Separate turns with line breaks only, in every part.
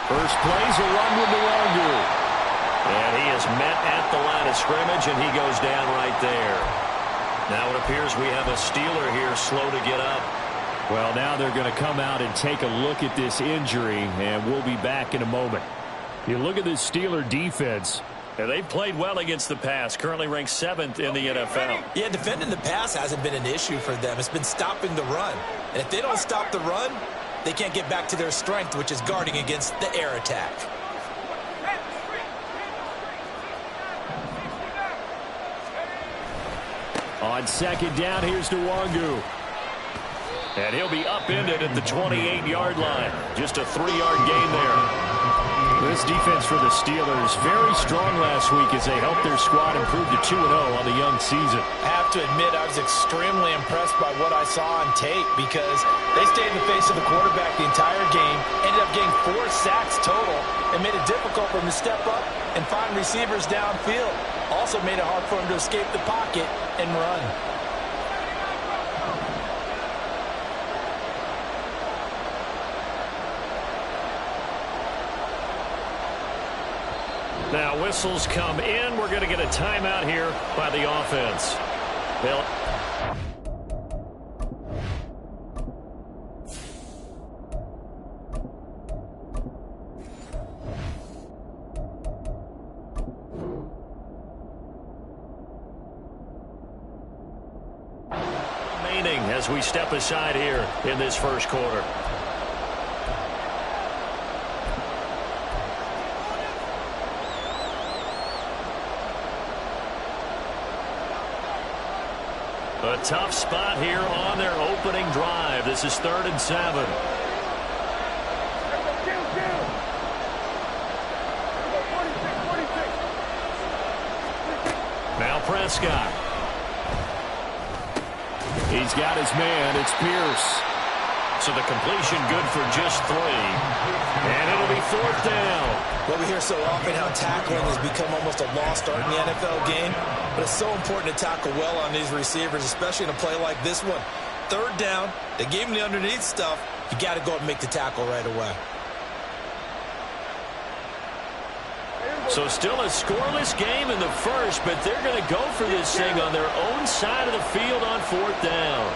First play's a run with Nwangu. And he is met at the line of scrimmage, and he goes down right there. Now it appears we have a Steeler here slow to get up.
Well, now they're going to come out and take a look at this injury, and we'll be back in a moment. You look at this Steeler defense.
And they've played well against the pass, currently ranked 7th in the NFL.
Yeah, defending the pass hasn't been an issue for them. It's been stopping the run. And if they don't stop the run, they can't get back to their strength, which is guarding against the air attack.
On second down, here's Nwangu.
And he'll be upended at the 28-yard line. Just a 3-yard gain there.
This defense for the Steelers, very strong last week as they helped their squad improve to 2-0 on the young season.
I have to admit, I was extremely impressed by what I saw on tape because they stayed in the face of the quarterback the entire game, ended up getting 4 sacks total, and made it difficult for him to step up and find receivers downfield. Also made it hard for him to escape the pocket and run.
Now whistles come in. We're going to get a timeout here by the offense. Remaining as we step aside here in this first quarter. A tough spot here on their opening drive. This is 3rd and 7. Now Prescott.
He's got his man. It's Pierce.
So the completion good for just 3. And it'll be 4th down.
Well, we hear so often how tackling has become almost a lost art in the NFL game. But it's so important to tackle well on these receivers, especially in a play like this one. 3rd down, they gave him the underneath stuff. You got to go and make the tackle right away.
So still a scoreless game in the first, but they're going to go for this thing on their own side of the field on 4th down.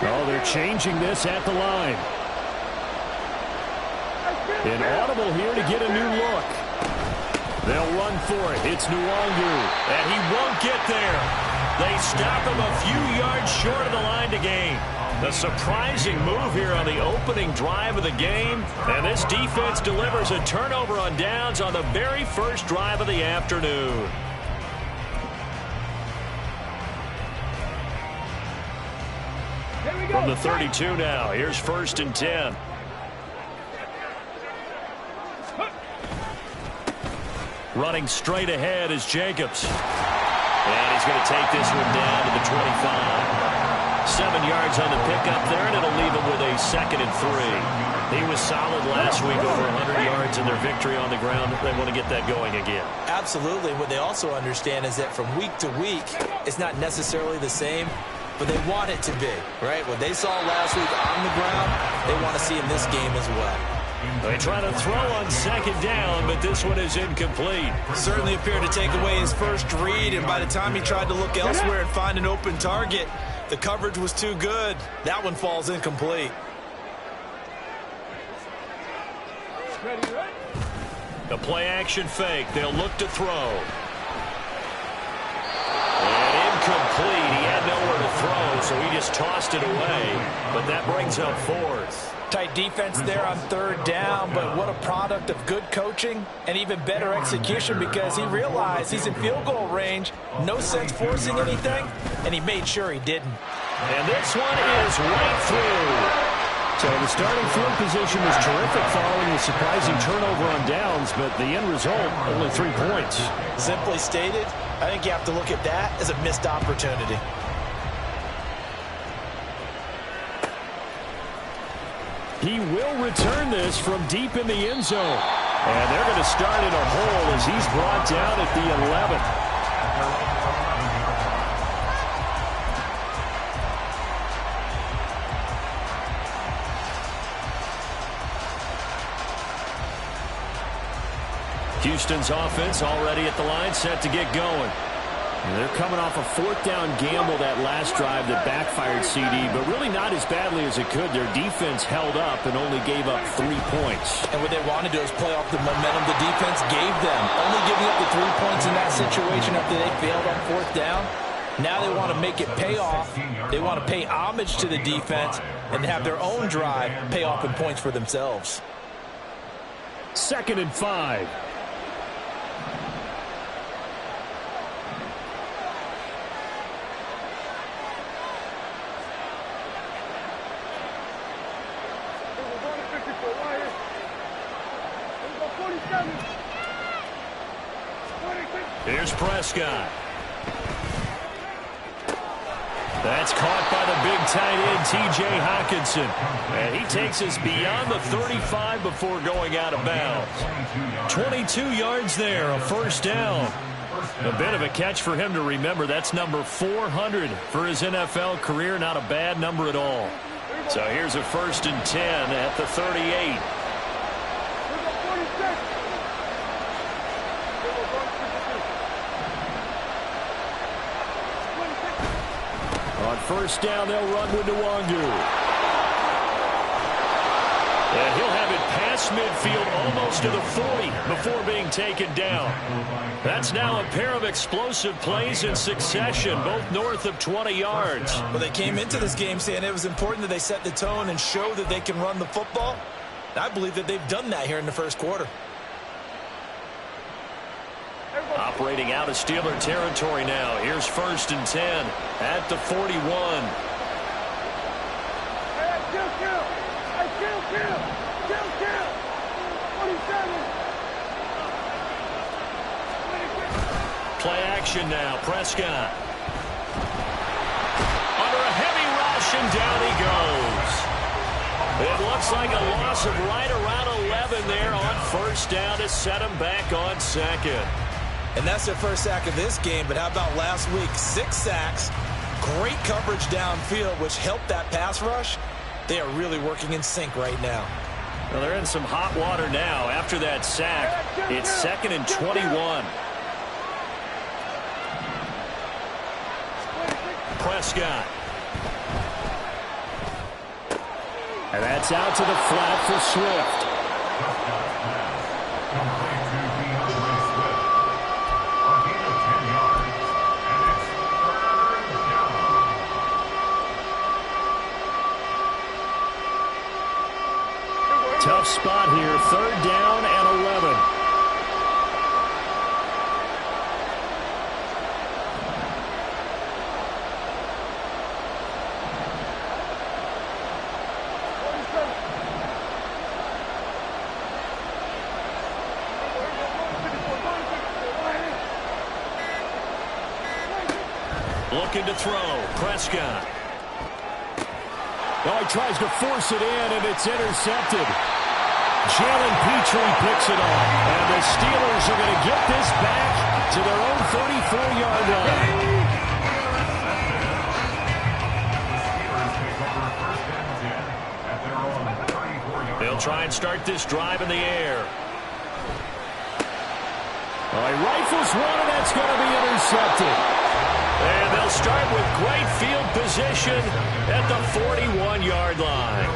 Oh, they're changing this at the line. Inaudible here to get a new look. They'll run for it. It's Nwangu.
And he won't get there. They stop him a few yards short of the line to gain. A surprising move here on the opening drive of the game. And this defense delivers a turnover on downs on the very first drive of the afternoon. From the 32 now, here's 1st and 10. Running straight ahead is Jacobs. And he's going to take this one down to the 25. 7 yards on the pickup there, and it'll leave him with a 2nd and 3. He was solid last week, over 100 yards in their victory on the ground. They want to get that going again.
Absolutely. What they also understand is that from week to week, it's not necessarily the same, but they want it to be, right? What they saw last week on the ground, they want to see in this game as well.
They try to throw on 2nd down, but this one is incomplete.
Certainly appeared to take away his first read, and by the time he tried to look elsewhere and find an open target, the coverage was too good. That one falls incomplete.
The play-action fake. They'll look to throw. And incomplete. He had nowhere to throw, so he just tossed it away. But that brings up 4th.
Tight defense there on 3rd down, but what a product of good coaching and even better execution because he realized he's in field goal range. No sense forcing anything, and he made sure he didn't.
And this one is right through.
So the starting field position was terrific following the surprising turnover on downs, but the end result, only 3 points.
Simply stated, I think you have to look at that as a missed opportunity.
He will return this from deep in the end zone. And they're going to start in a hole as he's brought down at the 11th.
Houston's offense already at the line, set to get going.
And they're coming off a fourth-down gamble that last drive that backfired, CD, but really not as badly as it could. Their defense held up and only gave up 3 points.
And what they want to do is play off the momentum the defense gave them. Only giving up the 3 points in that situation after they failed on fourth down. Now they want to make it pay off. They want to pay homage to the defense and have their own drive pay off in points for themselves.
2nd and 5.
Here's Prescott. That's caught by the big tight end, T.J. Hockenson. And he takes us beyond the 35 before going out of bounds. 22 yards there, a first down. A bit of a catch for him to remember. That's number 400 for his NFL career. Not a bad number at all. So here's a 1st and 10 at the 38.
On first down, they'll run with Nwangu.
And he'll have it past midfield almost to the 40 before being taken down. That's now a pair of explosive plays in succession, both north of 20 yards.
Well, they came into this game saying it was important that they set the tone and show that they can run the football. I believe that they've done that here in the first quarter.
Operating out of Steeler territory now. Here's 1st and 10 at the 41. Play action now. Prescott. Under a heavy rush, and down he goes. It looks like a loss of right around 11 there on first down to set him back on 2nd.
And that's their first sack of this game, but how about last week? 6 sacks, great coverage downfield, which helped that pass rush. They are really working in sync right now.
Well, they're in some hot water now. After that sack, it's 2nd and 21. Prescott.
And that's out to the flat for Swift. Tough spot here, 3rd down and 11.
Looking to throw. Prescott.
Oh, he tries to force it in, and it's intercepted. Jalen Petrie picks it off. And the Steelers are going to get this back to their own 34-yard line.
They'll try and start this drive in the air.
Oh, he rifles one, and that's going to be intercepted.
And they'll start with great field position at the 41-yard line.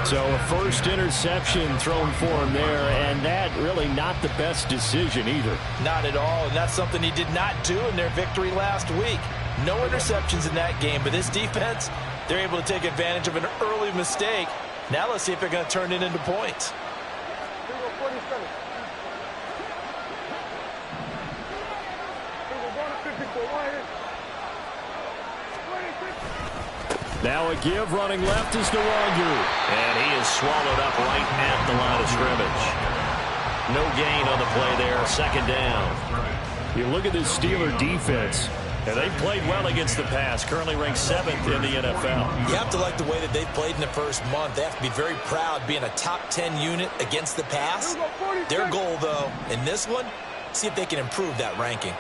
So a first interception thrown for him there, and that really not the best decision either.
Not at all, and that's something he did not do in their victory last week. No interceptions in that game, but this defense, they're able to take advantage of an early mistake. Now let's see if they're going to turn it into points.
Now a give running left is Nwangu.
And he is swallowed up right at the line of scrimmage. No gain on the play there, 2nd down.
You look at this Steeler defense.
And they've played well against the pass, currently ranked 7th in the NFL.
You have to like the way that they've played in the first month. They have to be very proud being a top 10 unit against the pass. Their goal, though, in this one, see if they can improve that ranking.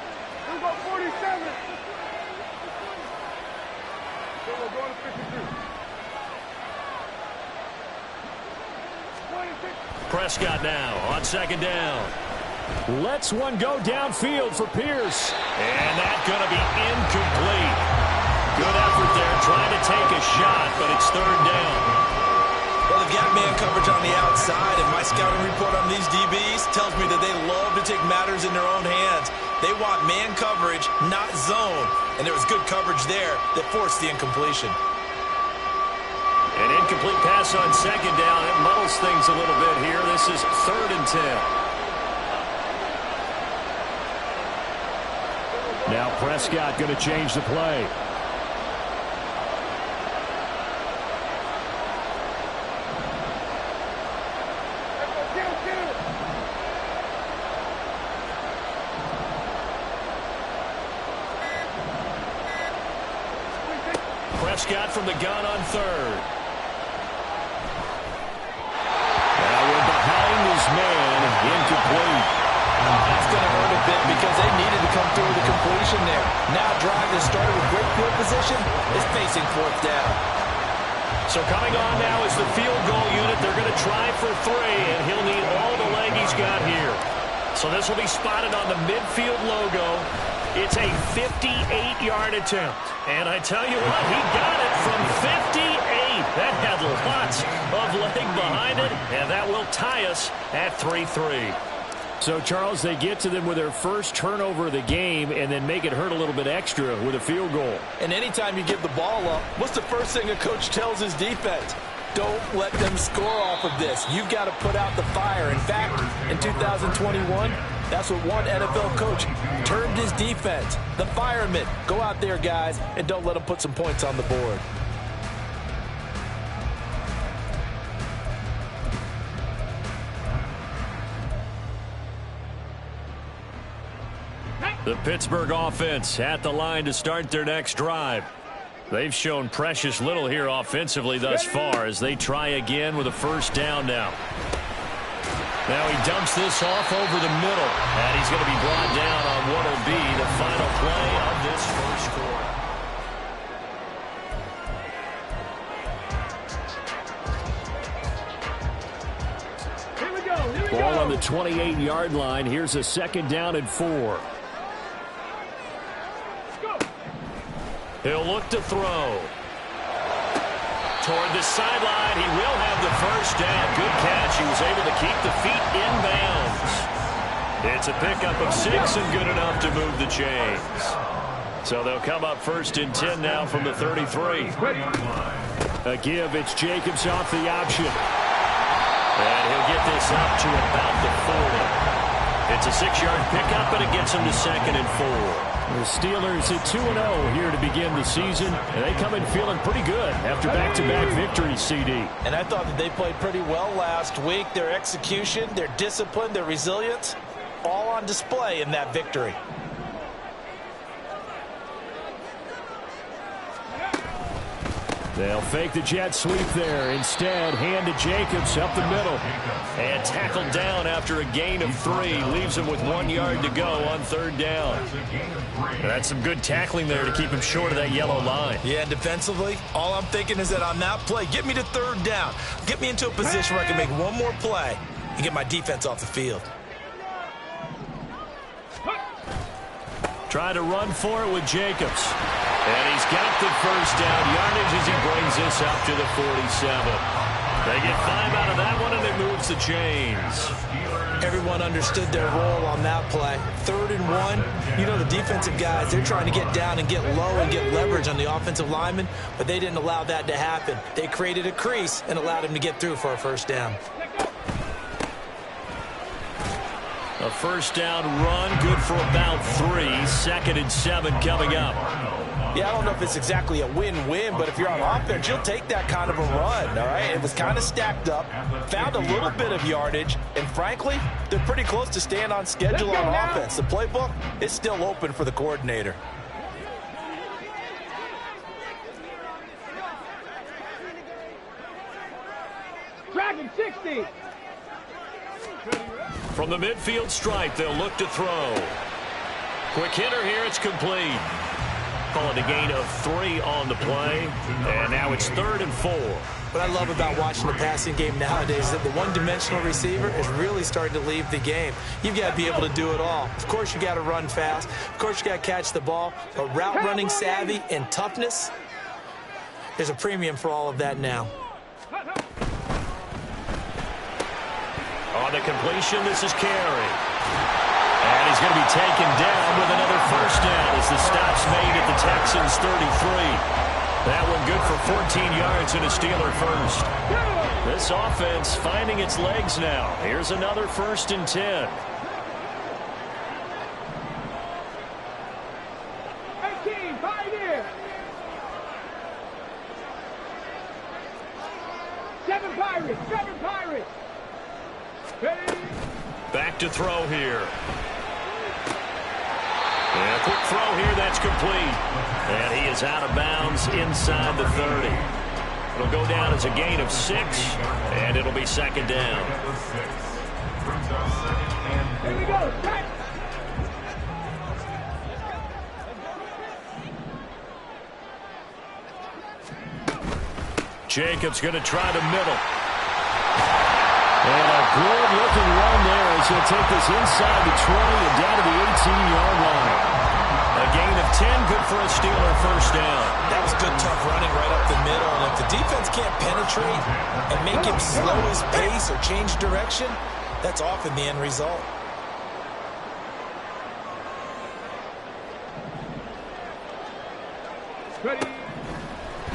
Prescott now on 2nd down.
Lets one go downfield for Pierce.
And that's going to be incomplete. Good effort there trying to take a shot, but it's third down.
Well, they've got man coverage on the outside, and my scouting report on these DBs tells me that they love to take matters in their own hands. They want man coverage, not zone. And there was good coverage there that forced the incompletion.
An incomplete pass on second down. It muddles things a little bit here. This is 3rd and 10.
Now Prescott going to change the play.
Prescott from the gun on 3rd. Now we're behind his man. Incomplete.
That's going to hurt a bit because they needed to come through with a completion there. Now a drive that started with great field position is facing 4th down.
So coming on now is the field goal unit. They're going to try for 3, and he'll need all the leg he's got here. So this will be spotted on the midfield logo. It's a 58-yard attempt. And I tell you what, he got it from 58. That had lots of leg behind it, and that will tie us at 3-3.
So, Charles, they get to them with their first turnover of the game and then make it hurt a little bit extra with a field goal.
And anytime you give the ball up, what's the first thing a coach tells his defense? Don't let them score off of this. You've got to put out the fire. In fact, in 2021, that's what one NFL coach termed his defense. The firemen. Go out there, guys, and don't let them put some points on the board.
The Pittsburgh offense at the line to start their next drive. They've shown precious little here offensively thus far as they try again with a first down now. Now he dumps this off over the middle, and he's going to be brought down on what will be the final play of this first quarter.
Ball on the 28-yard line. Here's a 2nd down and 4.
He'll look to throw. Toward the sideline, he will have the first down. Good catch. He was able to keep the feet inbounds. It's a pickup of 6 and good enough to move the chains. So they'll come up 1st and 10 now from the 33.
A give. It's Jacobs off the option.
And he'll get this up to about the 40. It's a 6-yard pickup, and it gets him to 2nd and 4.
The Steelers at 2-0 here to begin the season. And they come in feeling pretty good after back-to-back victories, CD.
And I thought that they played pretty well last week. Their execution, their discipline, their resilience, all on display in that victory.
They'll fake the jet sweep there. Instead, hand to Jacobs up the middle.
And tackled down after a gain of 3. Leaves him with 1 yard to go on 3rd down. That's some good tackling there to keep him short of that yellow line.
Yeah, and defensively, all I'm thinking is that on that play, get me to 3rd down. Get me into a position where I can make one more play and get my defense off the field.
Try to run for it with Jacobs. And he's got the first down yardage as he brings this up to the 47. They get 5 out of that one, and it moves the chains.
Everyone understood their role on that play. 3rd and 1. You know, the defensive guys, they're trying to get down and get low and get leverage on the offensive lineman, but they didn't allow that to happen. They created a crease and allowed him to get through for a first down.
A first down run, good for about 3. 2nd and 7 coming up.
Yeah, I don't know if it's exactly a win-win, but if you're on offense, you'll take that kind of a run, all right? It was kind of stacked up, found a little bit of yardage, and frankly, they're pretty close to staying on schedule on offense. The playbook is still open for the coordinator.
Dragon 60.
From the midfield stripe, they'll look to throw. Quick hitter here, it's complete. Calling a gain of 3 on the play. And now it's 3rd and 4.
What I love about watching the passing game nowadays is that the one-dimensional receiver is really starting to leave the game. You've got to be able to do it all. Of course, you got to run fast. Of course, you got to catch the ball. But route running savvy and toughness, there's a premium for all of that now.
On the completion, this is Carey. And he's going to be taken down with another first down as the stop's made at the Texans' 33. That one good for 14 yards and a Steeler first. This offense finding its legs now. Here's another 1st and 10.
18, 5 here. 7 Pirates, 7 Pirates. Ready?
Back to throw here. And a quick throw here, that's complete. And he is out of bounds inside the 30. It'll go down as a gain of 6, and it'll be 2nd down.
Here we go, set.
Jacobs going to try the middle. And a good-looking run there as he'll take this inside the 20 and down to the 18-yard line. A gain of 10, good for a Steeler first down.
That was good, tough running right up the middle. And if the defense can't penetrate and make him slow his pace or change direction, that's often the end result.
Ready?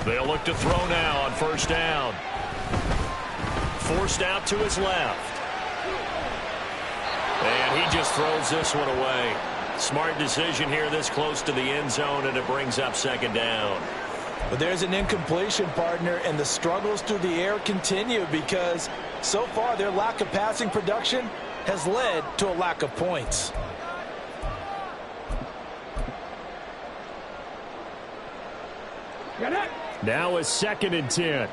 They'll look to throw now on first down. Forced out to his left. And he just throws this one away. Smart decision here this close to the end zone, and it brings up 2nd down.
But there's an incompletion, partner, and the struggles through the air continue because so far their lack of passing production has led to a lack of points.
Get it?
Now a 2nd and 10.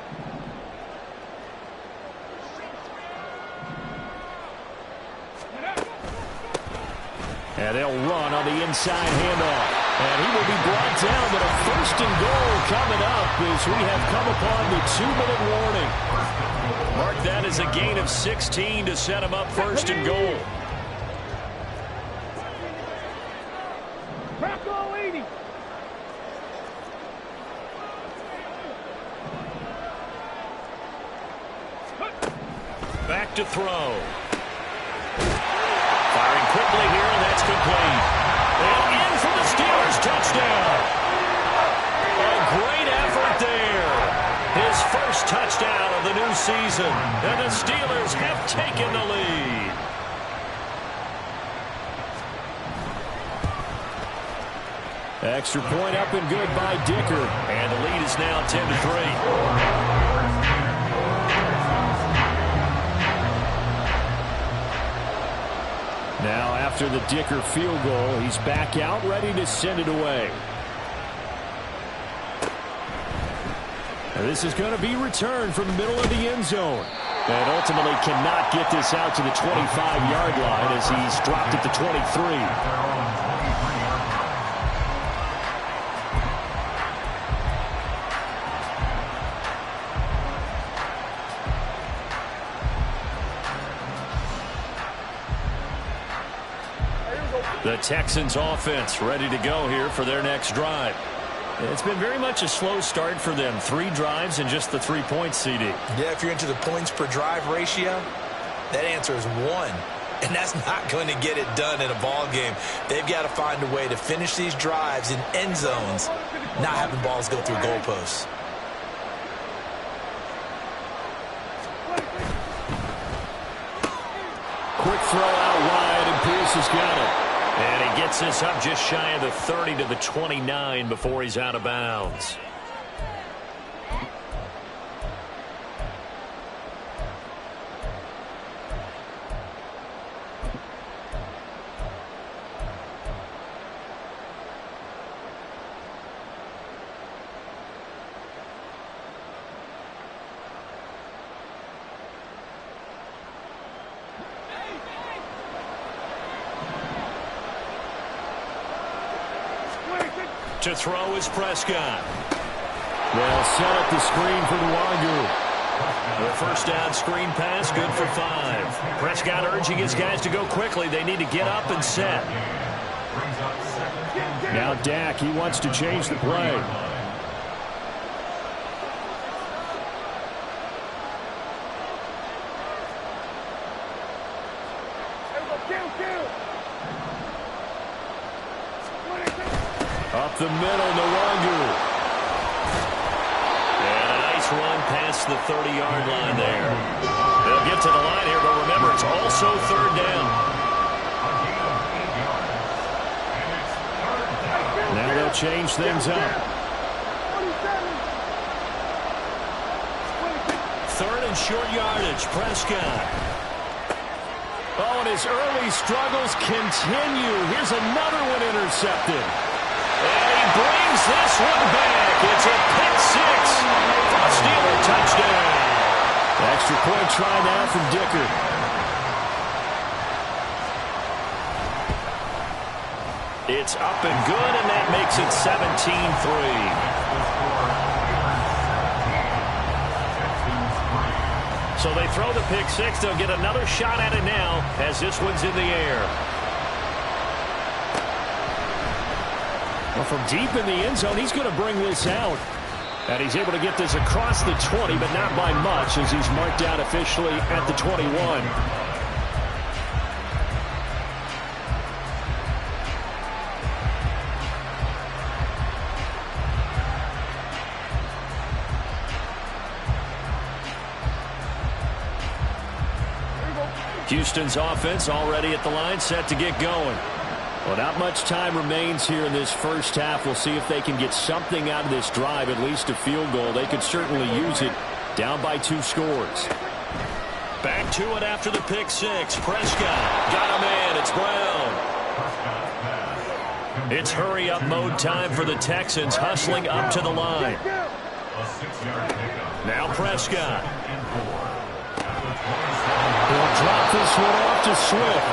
And they'll run on the inside handoff. And he will be brought down, but a 1st and goal coming up as we have come upon the 2-minute warning.
Mark that as a gain of 16 to set him up 1st and goal.
Crackle 80.
Back to throw. Firing quickly here, and that's complete. And in for the Steelers touchdown. A great effort there. His first touchdown of the new season. And the Steelers have taken the lead.
Extra point up and good by Dicker.
And the lead is now 10-3.
Now after the Dicker field goal, he's back out ready to send it away. And this is going to be returned from the middle of the end zone. And ultimately cannot get this out to the 25-yard line as he's dropped at the 23.
The Texans offense ready to go here for their next drive. It's been very much a slow start for them. 3 drives and just the 3 points, CD.
Yeah, if you're into the points per drive ratio, that answer is 1. And that's not going to get it done in a ball game. They've got to find a way to finish these drives in end zones, not having balls go through goalposts.
Quick throw out wide, and Pierce has got it.
And he gets this up just shy of the 30 to the 29 before he's out of bounds. To throw is Prescott.
They'll set up the screen for Nwangu.
The first down screen pass, good for 5. Prescott urging his guys to go quickly. They need to get up and set.
Now Dak, he wants to change the play. Up the middle, Nwangu.
Run past the 30-yard line there. They'll get to the line here, but remember, it's also third down.
Now they'll change things up.
Third and short yardage, Prescott.
Oh, and his early struggles continue. Here's another one intercepted.
And he brings this one back. It's a pick six. A Steeler touchdown.
Extra point try now from Dicker.
It's up and good, and that makes it 17-3. So they throw the pick six. They'll get another shot at it now as this one's in the air.
Well, from deep in the end zone, he's going to bring this out. And he's able to get this across the 20, but not by much, as he's marked out officially at the 21.
Houston's offense already at the line, set to get going.
Well, not much time remains here in this first half. We'll see if they can get something out of this drive, at least a field goal. They could certainly use it, down by 2 scores.
Back to it after the pick six. Prescott got him in. It's Brown. It's hurry-up mode time for the Texans, hustling up to the line. Now Prescott.
He'll drop this one off to Swift.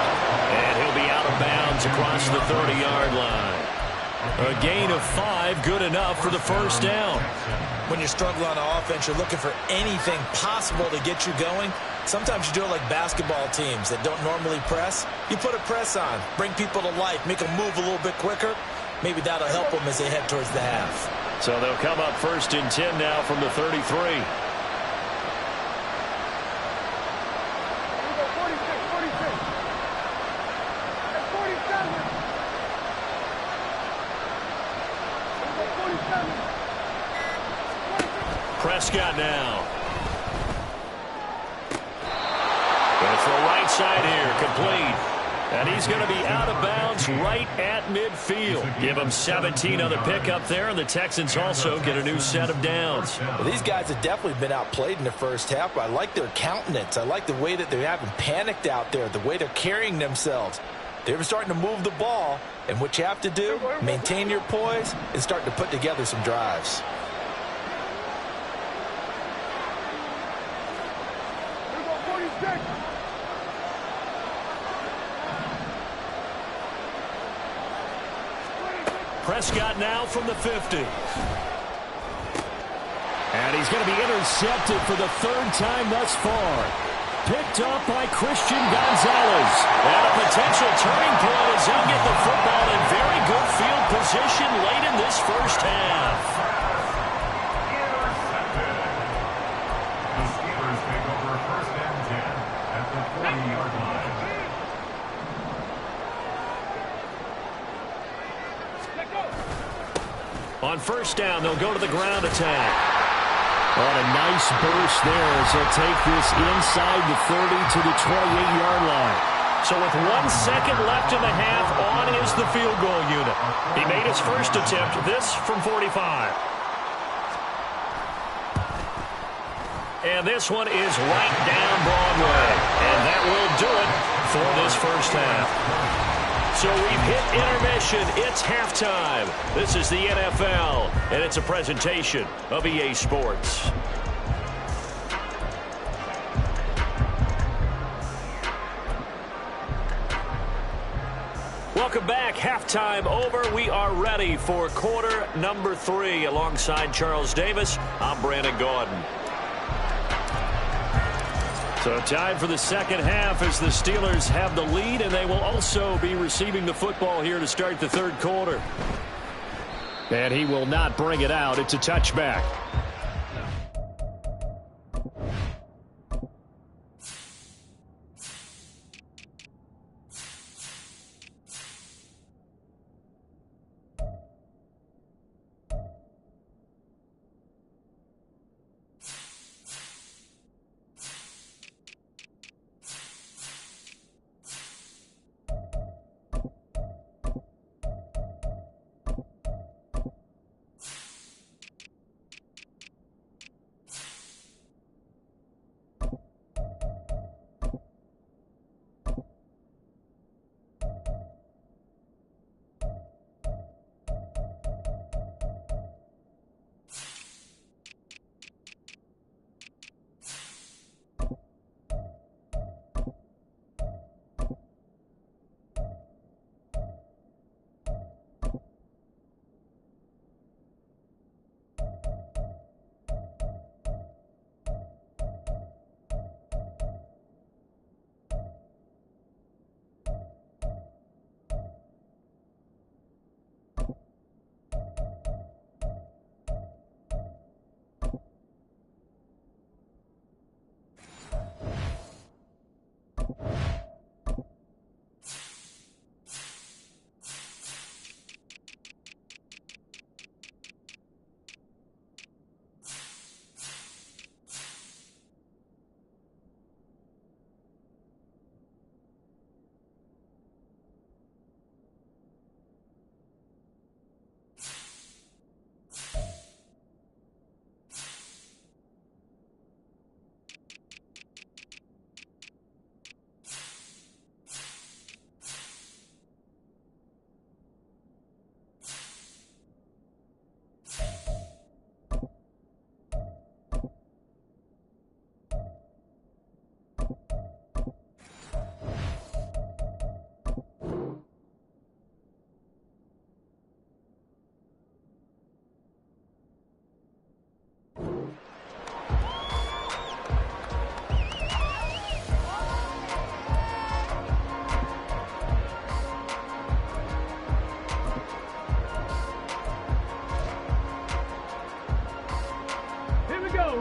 And he'll be out of bounds across the 30-yard line. A gain of 5, good enough for the first down.
When you're struggling on offense, you're looking for anything possible to get you going. Sometimes you do it like basketball teams that don't normally press. You put a press on, bring people to life, make them move a little bit quicker. Maybe that'll help them as they head towards the half.
So they'll come up first and 10 now from the 33. Prescott now. Going for a right side here, complete. And he's going to be out of bounds right at midfield. Give him 17 on the pickup there, and the Texans also get a new set of downs.
Well, these guys have definitely been outplayed in the first half, but I like their countenance. I like the way that they haven't panicked out there, the way they're carrying themselves. They're starting to move the ball, and what you have to do, maintain your poise and start to put together some drives.
Prescott now from the 50.
And he's going to be intercepted for the 3rd time thus far. Picked up by Christian Gonzalez.
And a potential turning point as they'll get the football in very good field position late in this first half.
The Steelers take over first and 10 at the 40-yard line.
On first down, they'll go to the ground attack.
On a nice burst there as they'll take this inside the 30 to the 28-yard line.
So with 1 second left in the half, on is the field goal unit. He made his first attempt, this from 45. And this one is right down Broadway. And that will do it for this first half. So we've hit intermission. It's halftime. This is the NFL, and it's a presentation of EA Sports. Welcome back. Halftime over. We are ready for quarter number 3. Alongside Charles Davis, I'm Brandon Gaudin. So time for the second half as the Steelers have the lead, and they will also be receiving the football here to start the third quarter.
And he will not bring it out. It's a touchback.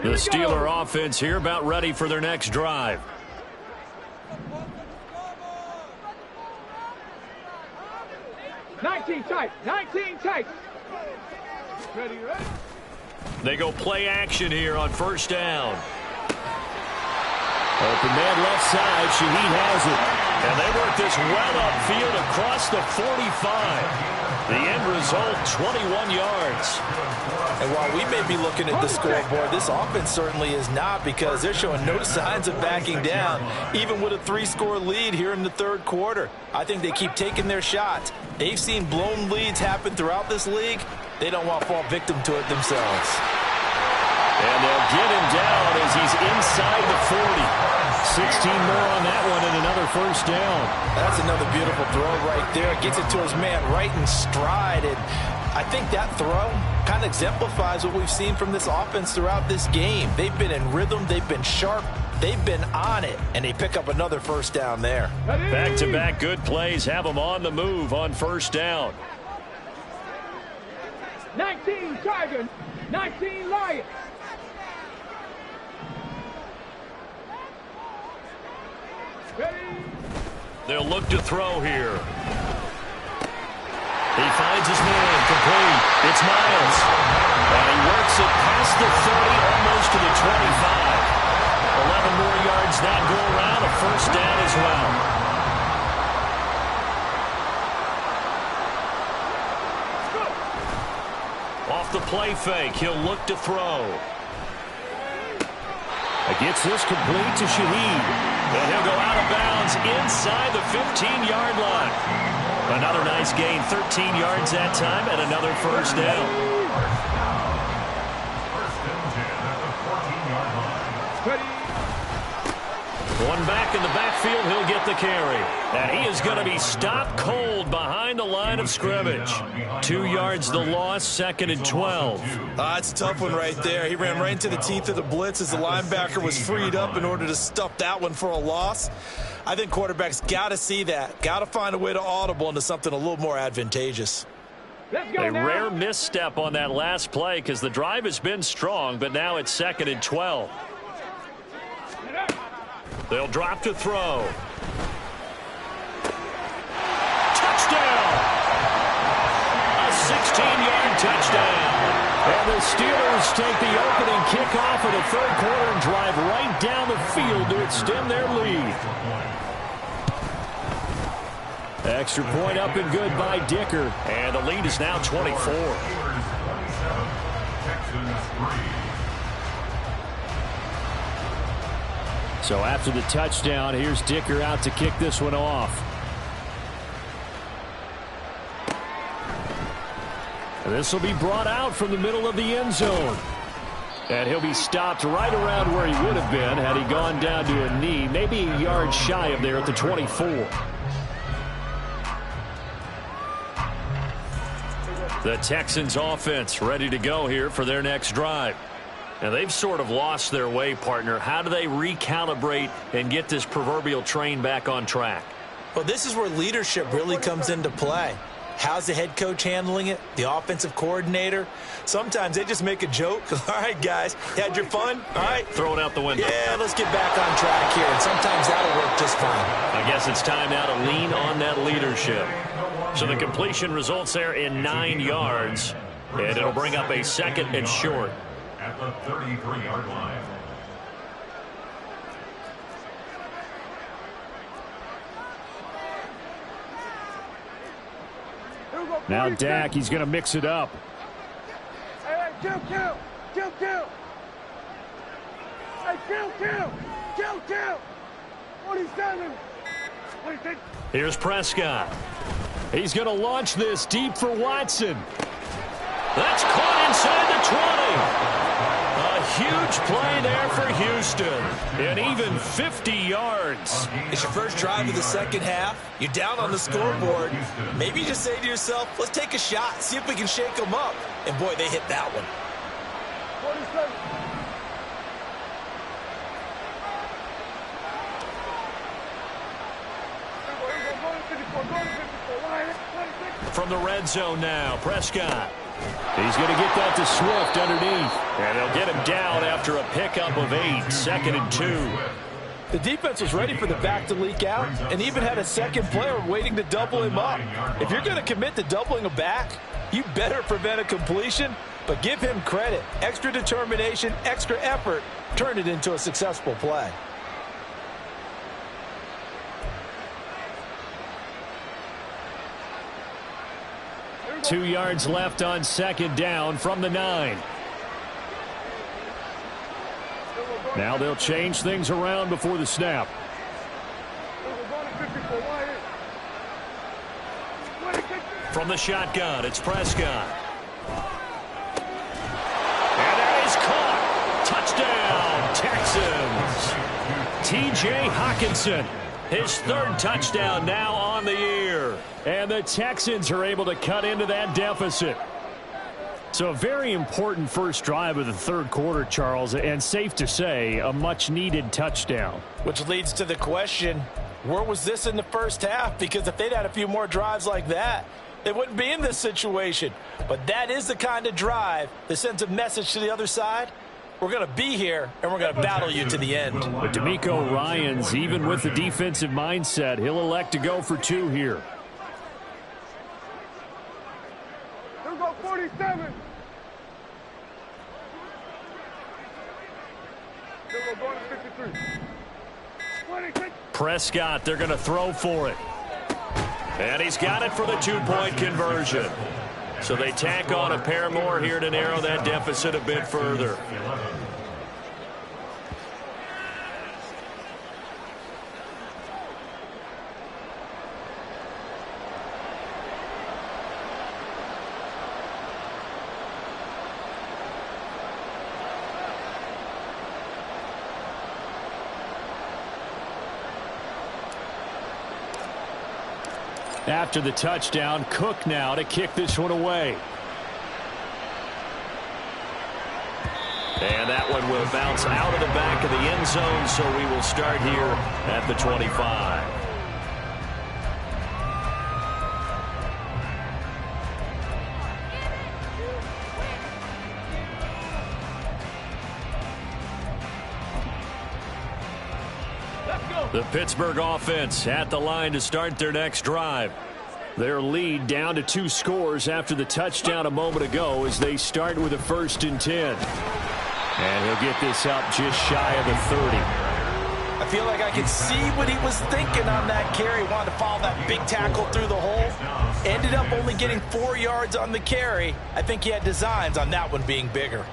The Steeler offense here about ready for their next drive.
Nineteen tight. Ready.
They go play action here on first down.
Open man left side. Shaheed has it.
And they work this well upfield across the 45. The end result, 21 yards.
And while we may be looking at the scoreboard, this offense certainly is not, because they're showing no signs of backing down, even with a 3-score lead here in the third quarter. I think they keep taking their shots. They've seen blown leads happen throughout this league. They don't want to fall victim to it themselves.
And they'll get him down as he's inside the 40.
16 more on that one and another first down.
That's another beautiful throw right there. Gets it to his man right in stride. And I think that throw kind of exemplifies what we've seen from this offense throughout this game. They've been in rhythm. They've been sharp. They've been on it. And they pick up another first down there.
Back-to-back good plays have them on the move on first down.
19 Tiger. 19 Lions.
They'll look to throw here. He finds his man, complete. It's Miles. And he works it past the 30, almost to the 25. 11 more yards that go around, a first down as well. Off the play fake, he'll look to throw.
Gets this complete to Shaheed.
And he'll go out of bounds inside the 15-yard line. Another nice gain, 13 yards that time, and another first down. One back in the backfield, he'll get the carry. And he is going to be stopped cold behind the line of scrimmage. 2 yards the loss, 2nd and 12.
It's a tough one right there. He ran right into the teeth of the blitz as the linebacker was freed up in order to stuff that one for a loss. I think quarterbacks got to see that. Got to find a way to audible into something a little more advantageous.
A rare misstep on that last play because the drive has been strong, but now it's 2nd and 12. They'll drop to throw. Touchdown! A 16-yard touchdown.
And the Steelers take the opening kickoff of the third quarter and drive right down the field to extend their lead. Extra point up and good by Dicker.
And the lead is now 24.
So after the touchdown, here's Dicker out to kick this one off. This will be brought out from the middle of the end zone. And he'll be stopped right around where he would have been had he gone down to a knee, maybe a yard shy of there at the 24.
The Texans offense ready to go here for their next drive. Now, they've sort of lost their way, partner. How do they recalibrate and get this proverbial train back on track?
Well, this is where leadership really comes into play. How's the head coach handling it? The offensive coordinator? Sometimes they just make a joke. All right, guys, had your fun? All right.
Throw it out the window.
Yeah, let's get back on track here. And sometimes that'll work just fine.
I guess it's time now to lean on that leadership. So the completion results there in 9 yards. And it'll bring up a 2nd and short.
At the 33-yard line.
Now Dak, he's going to mix it up.
Hey, kill. Hey, kill. 47. 26.
Here's Prescott. He's going to launch this deep for Watson.
That's caught inside the 20. A huge play there for Houston. And even 50 yards.
It's your first drive of the second half. You're down on the scoreboard. Maybe you just say to yourself, let's take a shot, see if we can shake them up. And, boy, they hit that one.
47.
From the red zone now, Prescott.
He's going to get that to Swift underneath.
And they'll get him down after a pickup of 8, 2nd and 2.
The defense was ready for the back to leak out and even had a second player waiting to double him up. If you're going to commit to doubling a back, you better prevent a completion, but give him credit. Extra determination, extra effort, turned it into a successful play.
Two yards left on 2nd down from the 9. Now they'll change things around before the snap.
From the shotgun, it's Prescott. And that is caught. Touchdown, Texans.
T.J. Hockenson.
His 3rd touchdown now on the year.
And the Texans are able to cut into that deficit. So a very important first drive of the third quarter, Charles, and safe to say, a much-needed touchdown.
Which leads to the question, where was this in the first half? Because if they'd had a few more drives like that, they wouldn't be in this situation. But that is the kind of drive that sends a message to the other side. We're going to be here, and we're going to battle you to the end.
But DeMeco Ryans, even with the defensive mindset, he'll elect to go for 2 here.
Here we go, 47. Here we go, going to 53. 26.
Prescott, they're going to throw for it. And he's got it for the 2-point conversion. So they tack on a pair more here to narrow that deficit a bit further.
After the touchdown, Cook now to kick this one away.
And that one will bounce out of the back of the end zone, so we will start here at the 25. The Pittsburgh offense at the line to start their next drive.
Their lead down to 2 scores after the touchdown a moment ago as they start with a 1st and 10. And he'll get this up just shy of the 30.
I feel like I can see what he was thinking on that carry. Wanted to follow that big tackle through the hole. Ended up only getting 4 yards on the carry. I think he had designs on that one being bigger.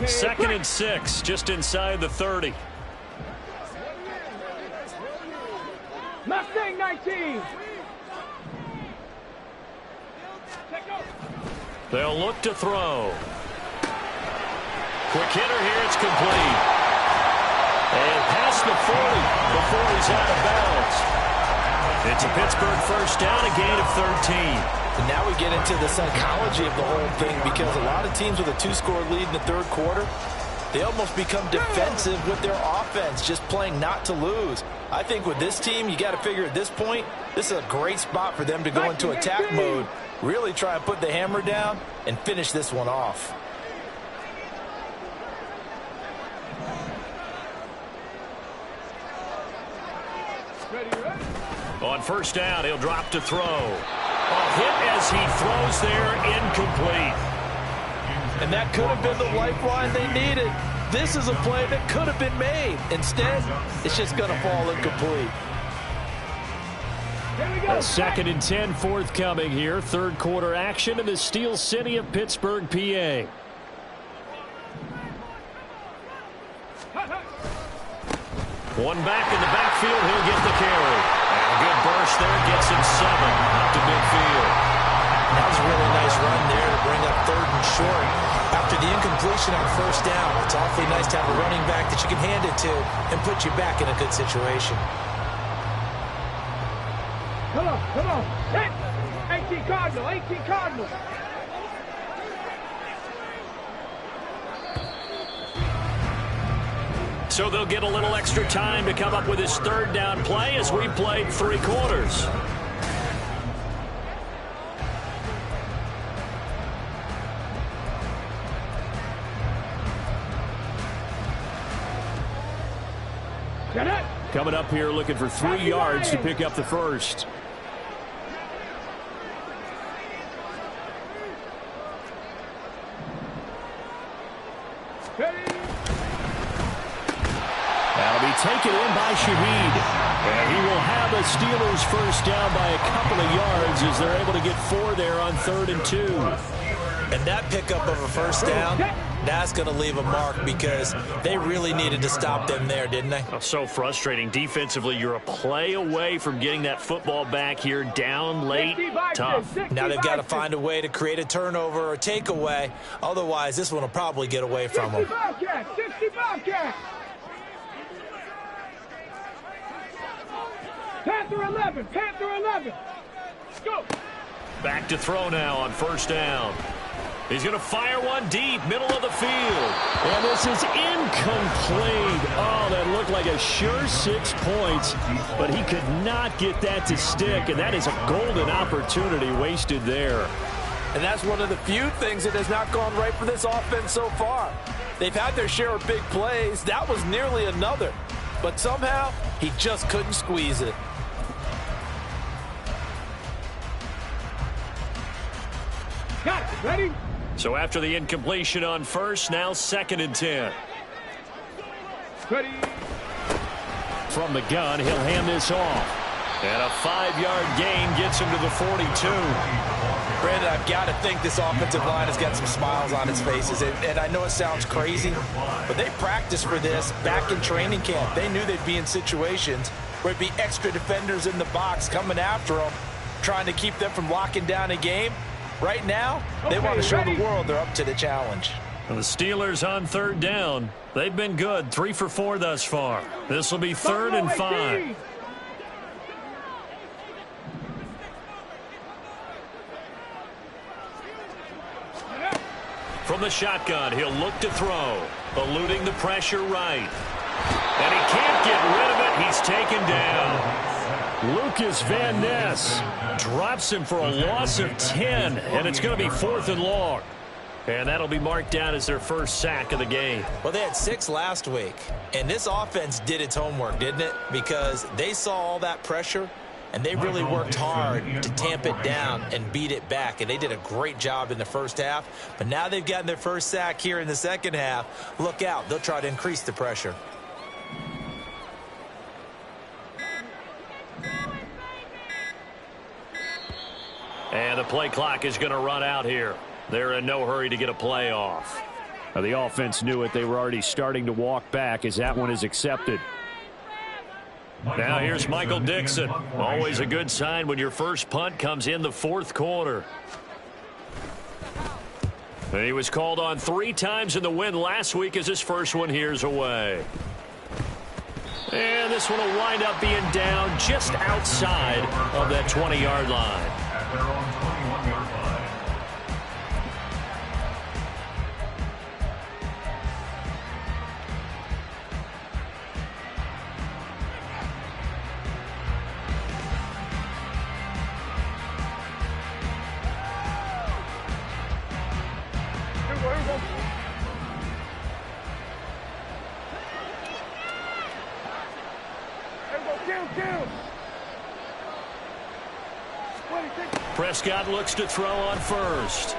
Second and 6, just inside the 30.
Mustang 19.
They'll look to throw. Quick hitter here, it's complete. And past the 40 before he's out of bounds. It's a Pittsburgh first down, a gain of 13.
And now we get into the psychology of the whole thing, because a lot of teams with a 2-score lead in the 3rd quarter, they almost become defensive with their offense, just playing not to lose. I think with this team, you got to figure at this point, this is a great spot for them to go into attack mode, really try and put the hammer down and finish this one off.
On first down, he'll drop to throw. A hit as he throws there, incomplete.
And that could have been the lifeline they needed. This is a play that could have been made. Instead, it's just going to fall incomplete.
A 2nd and 10 forthcoming here. 3rd quarter action in the Steel City of Pittsburgh, PA.
One back in the backfield, he'll get the carry. And a good burst there, gets him 7 up to midfield.
That was a really nice run there to bring up 3rd and short. After the incompletion on first down, it's awfully nice to have a running back that you can hand it to and put you back in a good situation.
Come on. Hit. 18 Cardinal.
So they'll get a little extra time to come up with his 3rd down play as we played 3 quarters.
Coming up here looking for 3 yards to pick up the 1st. That'll be taken in by Shaheed. And he will have the Steelers first down by a couple of yards as they're able to get 4 there on 3rd and 2.
And that pickup of a first down, that's going to leave a mark, because they really needed to stop them there, didn't they?
Oh, so frustrating. Defensively, you're a play away from getting that football back here, down late, tough.
Now they've got to find a way to create a turnover or takeaway. Otherwise, this one will probably get away from them.
60 Bobcat. Panther 11. Go.
Back to throw now on first down. He's going to fire one deep, middle of the field.
And this is incomplete. Oh, that looked like a sure 6 points, but he could not get that to stick, and that is a golden opportunity wasted there.
And that's one of the few things that has not gone right for this offense so far. They've had their share of big plays. That was nearly another. But somehow, he just couldn't squeeze it.
Got it. Ready?
So after the incompletion on first, now 2nd and 10.
Ready.
From the gun, he'll hand this off.
And a 5-yard gain gets him to the 42.
Brandon, I've got to think this offensive line has got some smiles on its faces. And I know it sounds crazy, but they practiced for this back in training camp. They knew they'd be in situations where it'd be extra defenders in the box coming after them, trying to keep them from locking down a game. Right now, they want to show the world they're up to the challenge.
The Steelers on third down. They've been good, 3 for 4 thus far. This will be 3rd and 5. From the shotgun, he'll look to throw, eluding the pressure right. And he can't get rid of it. He's taken down.
Lucas Van Ness drops him for a loss of 10, and it's going to be 4th and long.
And that'll be marked down as their first sack of the game.
Well, they had 6 last week, and this offense did its homework, didn't it? Because they saw all that pressure, and they really worked hard to tamp it down and beat it back. And they did a great job in the first half. But now they've gotten their first sack here in the second half. Look out. They'll try to increase the pressure.
And the play clock is going to run out here. They're in no hurry to get a play off.
Now, the offense knew it. They were already starting to walk back as that one is accepted.
Now here's Michael Dixon. Always a good sign when your first punt comes in the 4th quarter. And he was called on 3 times in the win last week as his first one here's away. And this one will wind up being down just outside of that 20-yard line.
At their own 21-yard line.
Prescott looks to throw on first.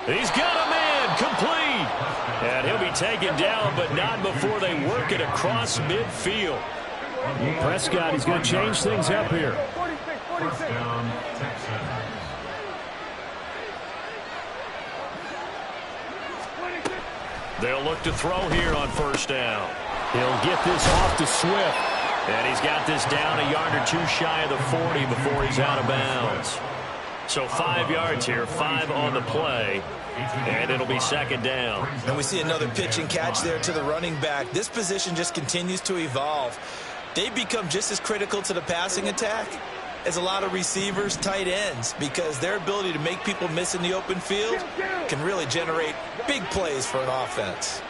He's got a man complete. And he'll be taken down, but not before they work it across midfield.
Prescott, he's going to change things up here.
First down, Texans.
They'll look to throw here on first down.
He'll get this off to Swift.
And he's got this down a yard or 2 shy of the 40 before he's out of bounds. So 5 yards here, 5 on the play, and it'll be second down.
And we see another pitch and catch there to the running back. This position just continues to evolve. They've become just as critical to the passing attack as a lot of receivers, tight ends, because their ability to make people miss in the open field can really generate big plays for an offense.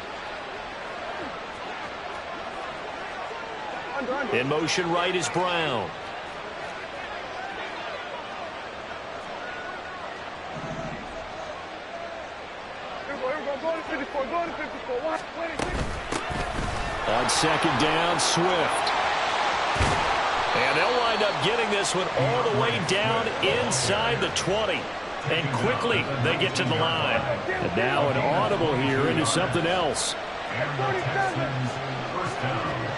In motion right is Brown.
On second down, Swift.
And they'll wind up getting this one all the way down inside the 20. And quickly they get to the line.
And now an audible here into something else.
And the Texans, first down.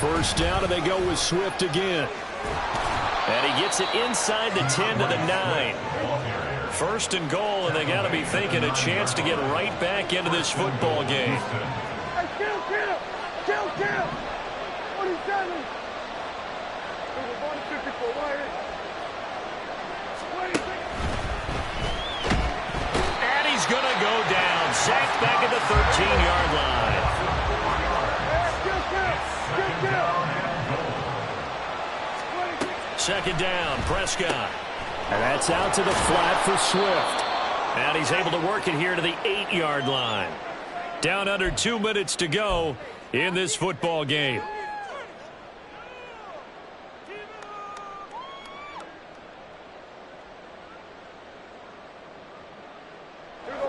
First down, and they go with Swift again.
And he gets it inside the 10 to the 9. First and goal, and they got to be thinking a chance to get right back into this football game. And he's going to go down. Sacked back at the 13-yard line. Second down, Prescott.
And that's out to the flat for Swift.
And he's able to work it here to the 8-yard line. Down under 2 minutes to go in this football game.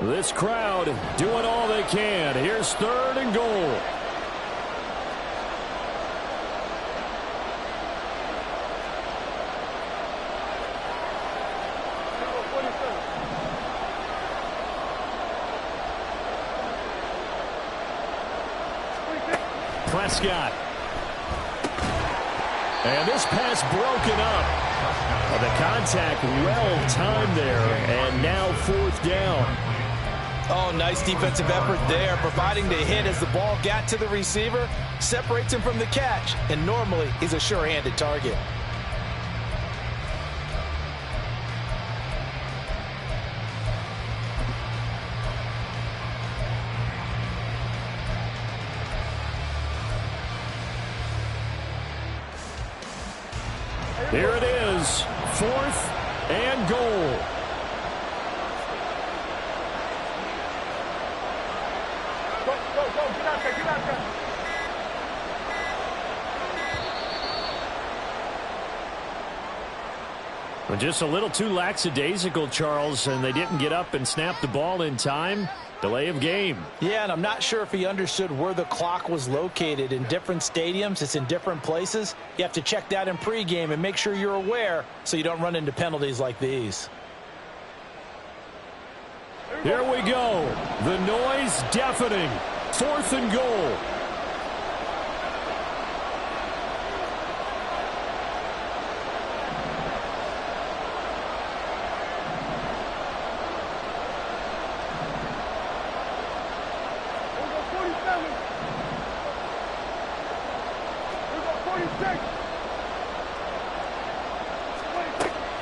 This crowd doing all they can. Here's third and goal. Prescott. And this pass broken up. The contact well timed there, and now 4th down.
Oh, nice defensive effort there, providing the hit as the ball got to the receiver, separates him from the catch, and normally he's a sure-handed target.
Here it is, 4th and goal.
Go, get out there.
Well, just a little too lackadaisical, Charles, and they didn't get up and snap the ball in time. Delay of game.
Yeah, and I'm not sure if he understood where the clock was located. In different stadiums, it's in different places. You have to check that in pregame and make sure you're aware so you don't run into penalties like these.
Here we go. The noise deafening. 4th and goal.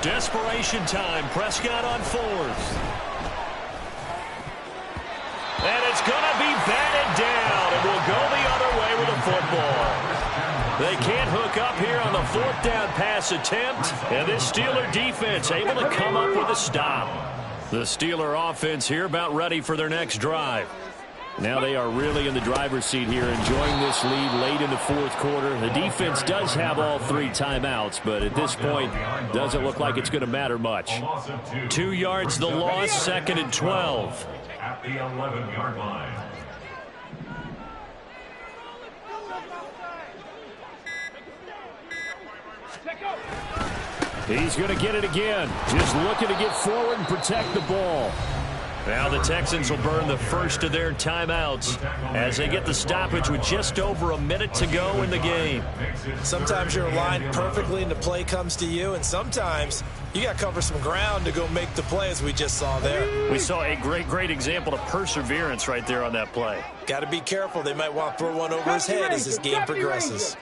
Desperation time. Prescott on 4th. And it's going to be batted down, and we'll go the other way with the football. They can't hook up here on the 4th down pass attempt, and this Steeler defense able to come up with a stop. The Steeler offense here about ready for their next drive. Now they are really in the driver's seat here, enjoying this lead late in the 4th quarter. The defense does have all 3 timeouts, but at this point, doesn't look like it's going to matter much. 2 yards the loss, 2nd and 12.
At the 11-yard line.
He's going to get it again. Just looking to get forward and protect the ball.
Now the Texans will burn the first of their timeouts as they get the stoppage with just over a minute to go in the game.
Sometimes you're aligned perfectly and the play comes to you, and sometimes you got to cover some ground to go make the play, as we just saw there.
We saw a great example of perseverance right there on that play.
Got to be careful. They might want to throw one over his head as this game progresses.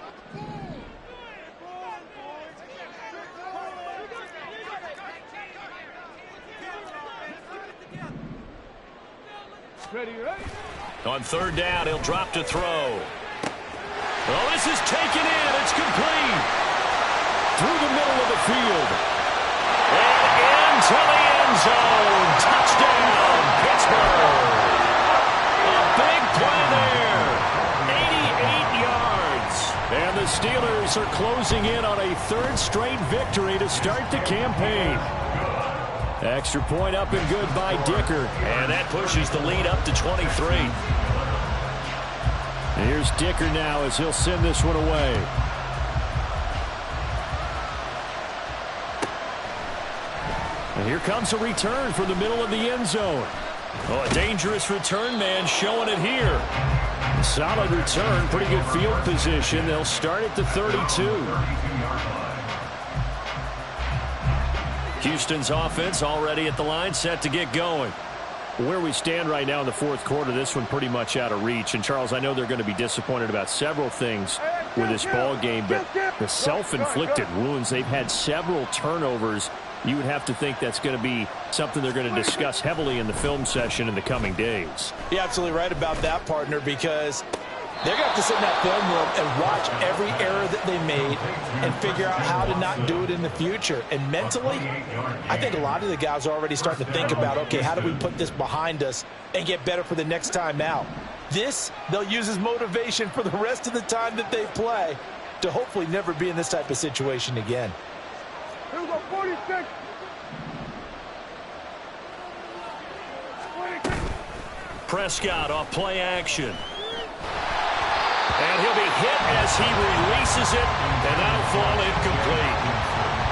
On 3rd down, he'll drop to throw. Oh, this is taken in. It's complete.
Through the middle of the field.
And into the end zone. Touchdown, Pittsburgh. A big play there. 88 yards.
And the Steelers are closing in on a 3rd straight victory to start the campaign. Extra point up and good by Dicker.
And that pushes the lead up to 23.
And here's Dicker now as he'll send this one away. And here comes a return from the middle of the end zone.
Oh, a dangerous return man showing it here.
Solid return, pretty good field position. They'll start at the 32.
Houston's offense already at the line, set to get going.
Where we stand right now in the 4th quarter, this one pretty much out of reach. And, Charles, I know they're going to be disappointed about several things with this ball game, but the self-inflicted wounds, they've had several turnovers. You would have to think that's going to be something they're going to discuss heavily in the film session in the coming days.
You're absolutely right about that, partner, because they're going to have to sit in that film room and watch every error that they made and figure out how to not do it in the future. And mentally, I think a lot of the guys are already starting to think about, okay, how do we put this behind us and get better for the next time out? This, they'll use as motivation for the rest of the time that they play to hopefully never be in this type of situation again.
Here we go, 46.
Prescott off play action. And he'll be hit as he releases it, and that'll fall incomplete.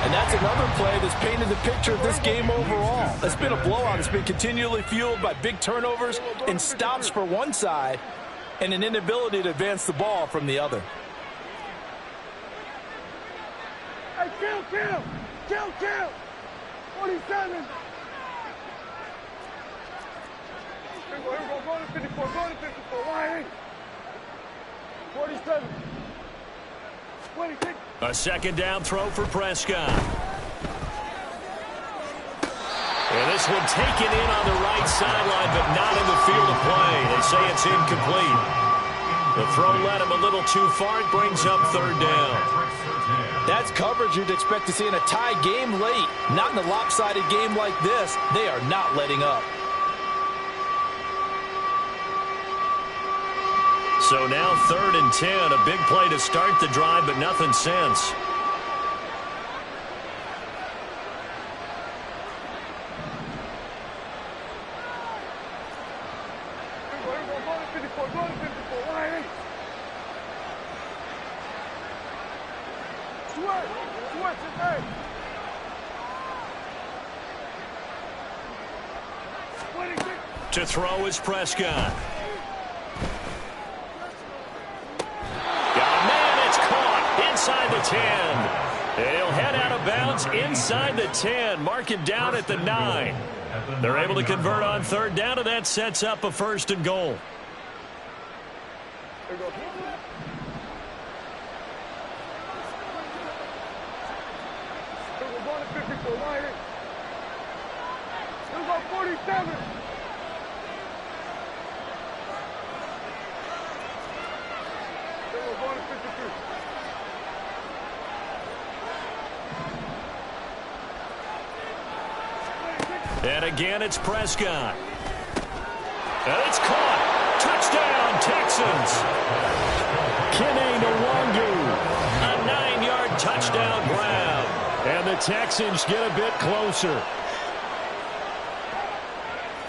And that's another play that's painted the picture of this game overall. It's been a blowout. It's been continually fueled by big turnovers and stops for one side and an inability to advance the ball from the other.
Hey, kill! 47! Here we go, go to 54, line 47. 26.
A second down throw for Prescott. And this one taken in on the right sideline, but not in the field of play. They say it's incomplete. The throw led him a little too far. It brings up third down.
That's coverage you'd expect to see in a tie game late. Not in a lopsided game like this. They are not letting up.
So now 3rd and 10. A big play to start the drive, but nothing since. To throw is Prescott. Got a man, it's caught inside the 10. And he'll head out of bounds inside the 10. Mark him down at the 9. They're able to convert on 3rd down, and that sets up a 1st and goal.
Here we go. Going to 54, line 8. Here we go, 47. Going to 53.
And again, it's Prescott. And it's caught. Touchdown, Texans. Kene Nwangu. A 9-yard touchdown grab.
And the Texans get a bit closer.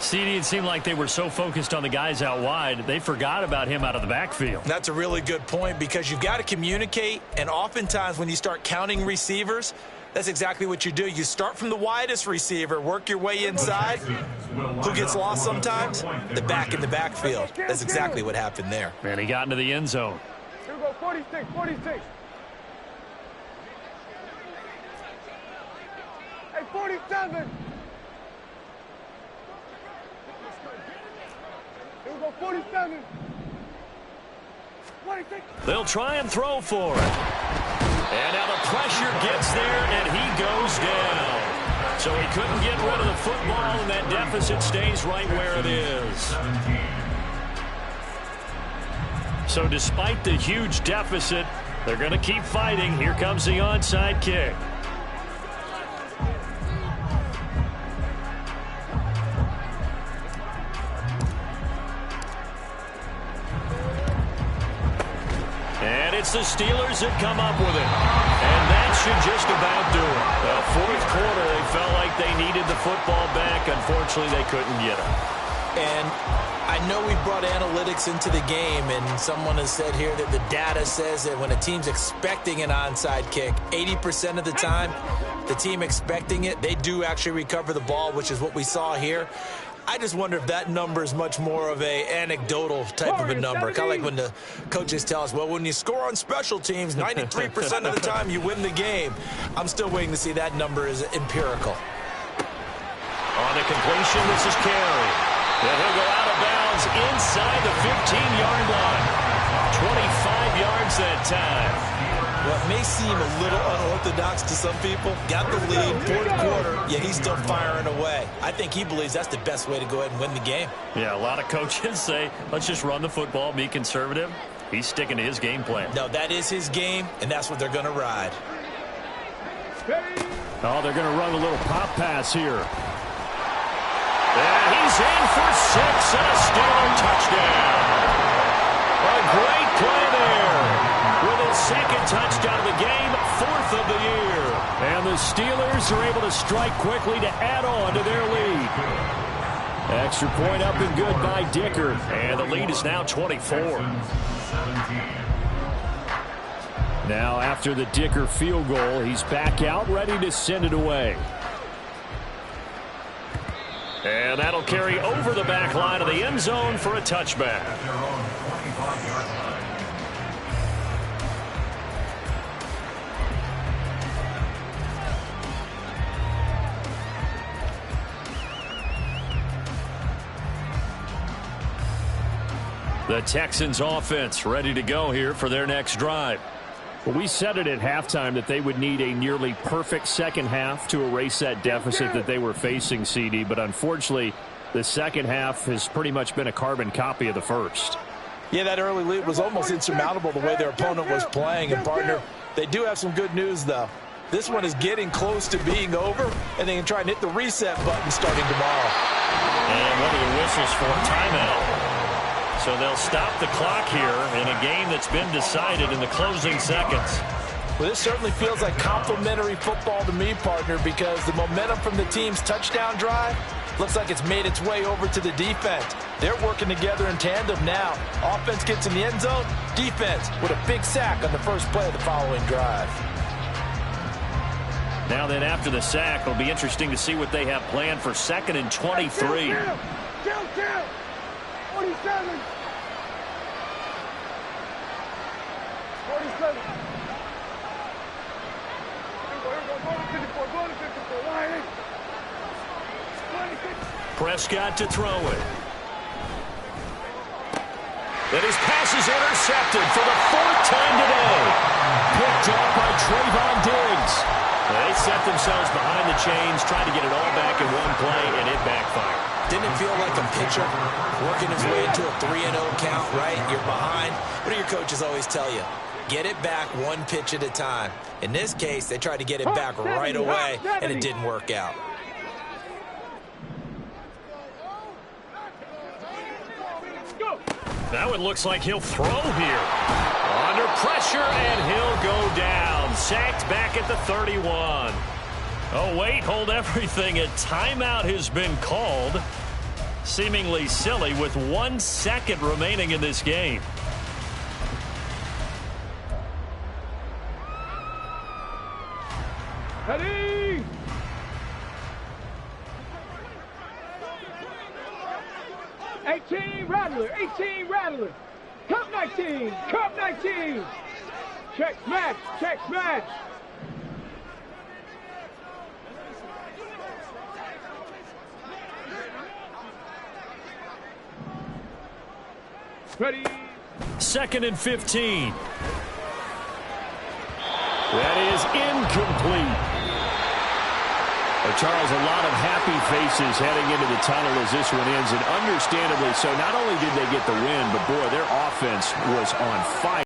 CD, it seemed like they were so focused on the guys out wide, they forgot about him out of the backfield.
That's a really good point because you've got to communicate, and oftentimes when you start counting receivers, that's exactly what you do. You start from the widest receiver, work your way inside. Who gets lost sometimes? The back in the backfield. That's exactly what happened there.
And he got into the end zone.
Here we go, 46. Hey, 47. Here we go, 47. 26.
They'll try and throw for it. And now the pressure gets there, and he goes down. So he couldn't get rid of the football, and that deficit stays right where it is. So despite the huge deficit, they're going to keep fighting. Here comes the onside kick. And it's the Steelers that come up with it. And that should just about do it. The 4th quarter, they felt like they needed the football back. Unfortunately, they couldn't get it.
And I know we brought analytics into the game, and someone has said here that the data says that when a team's expecting an onside kick, 80% of the time, the team expecting it, they do actually recover the ball, which is what we saw here. I just wonder if that number is much more of a anecdotal type of a number. Kind of like when the coaches tell us, well, when you score on special teams, 93% of the time you win the game. I'm still waiting to see that number is empirical.
On the completion, this is Carey. And he'll go out of bounds inside the 15-yard line. 25 yards that time.
Well, it may seem a little unorthodox to some people. Got the lead, 4th quarter, yet he's still firing away. I think he believes that's the best way to go ahead and win the game.
Yeah, a lot of coaches say, let's just run the football, be conservative. He's sticking to his game plan.
No, that is his game, and that's what they're going to ride.
Oh, they're going to run a little pop pass here.
And he's in for 6 and a Steeler touchdown. A great play there. With his 2nd touchdown of the game, 4th of the year.
And the Steelers are able to strike quickly to add on to their lead. Extra point up and good by Dicker.
And the lead is now 24.
Now after the Dicker field goal, he's back out ready to send it away.
And that'll carry over the back line of the end zone for a touchback. The Texans offense ready to go here for their next drive.
Well, we said it at halftime that they would need a nearly perfect second half to erase that deficit that they were facing, CD. But unfortunately, the second half has pretty much been a carbon copy of the first.
Yeah, that early lead was almost insurmountable the way their opponent was playing. And, partner, they do have some good news, though. This one is getting close to being over, and they can try and hit the reset button starting tomorrow.
And one of the whistles for a timeout. So they'll stop the clock here in a game that's been decided in the closing seconds.
Well, this certainly feels like complimentary football to me, partner, because the momentum from the team's touchdown drive looks like it's made its way over to the defense. They're working together in tandem now. Offense gets in the end zone, defense with a big sack on the first play of the following drive.
Now then, after the sack, it'll be interesting to see what they have planned for 2nd and 23.
Count. 47. 47.
Prescott to throw it. And his pass is intercepted for the 4th time today. Picked up by Trayvon Diggs. They set themselves behind the chains, trying to get it all back in one play, and it backfired.
Didn't it feel like a pitcher working his way into a 3-0 count, right? You're behind. What do your coaches always tell you? Get it back one pitch at a time. In this case, they tried to get it back right away, and it didn't work out.
Now it looks like he'll throw here. Under pressure, and he'll go down. Sacked back at the 31. Oh, wait, hold everything. A timeout has been called. Seemingly silly with 1 second remaining in this game.
Ready? Eighteen Rattler. Cup 19. Check smash. Ready?
2nd and 15.
That is incomplete. Well, Charles, a lot of happy faces heading into the tunnel as this one ends, and understandably so. Not only did they get the win, but, boy, their offense was on fire.